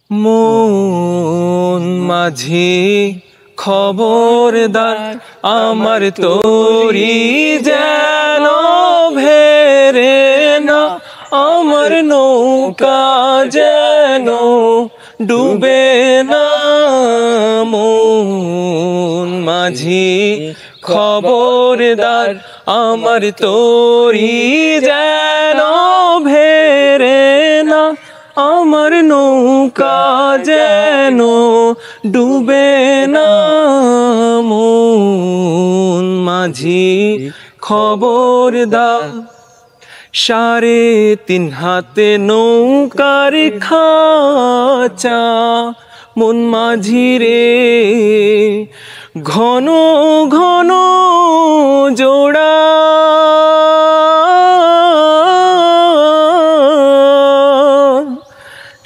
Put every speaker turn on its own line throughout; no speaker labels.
মন মাঝি খবরদার, আমার তরি যেন ভেরে না, আমার নৌকা যেন ডুবে না। মন মাঝি খবরদার, আমার তরি যেন ভেরে না, আমার নৌকা যেন ডুবে না। মন মাঝি খবরদার। 3.5 হাতে নৌকার খাঁচা, মন মাঝি রে ঘন ঘন জোড়া।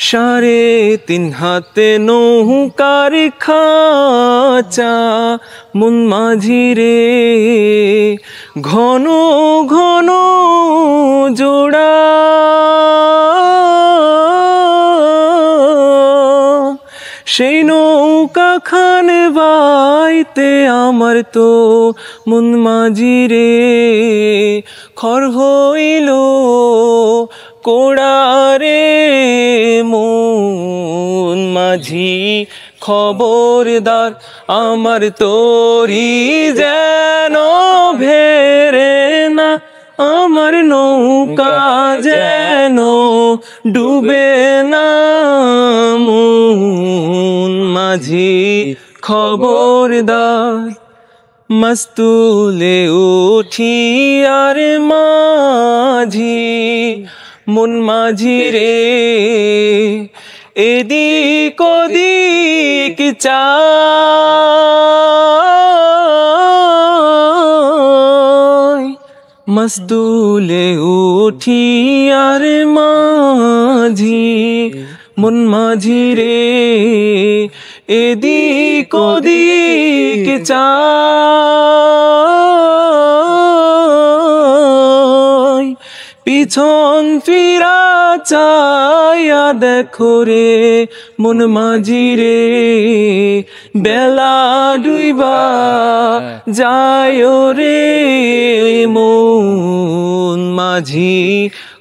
3.5 হাতে নৌকার খাঁচা, মন মাঝি রে ঘন ঘন জোড়া। সেই নৌকা খান বাইতে আমার তো মন মাঝি রে খর হইল কোড়া রে। মন মাঝি খবরদার, আমার তরি যেন ভেরে না, আমার নৌকা যেন ডুবে না। মন মাঝি খবরদার। মস্তুলে উঠি আর মাঝি, মন মাঝি রে এদিক ওদিক চাই। মস্তুলে উঠি আর মাঝি, মন মাঝি রে এদিক ওদিক চাই। পিছন ফিরা চাইয়া দেখো রে মন মাঝি রে, বেলা ডুইবা যায় রে। মন মাঝি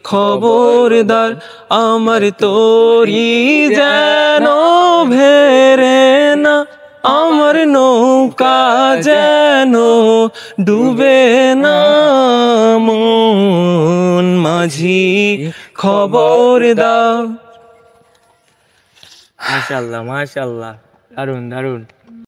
খবরদার, আমার তরি যেন ভেরে না, আমার নৌকা যেন ডুবে না। মন মাঝি খবরদার।
মাশাআল্লাহ মাশাআল্লাহ, দারুন দারুন।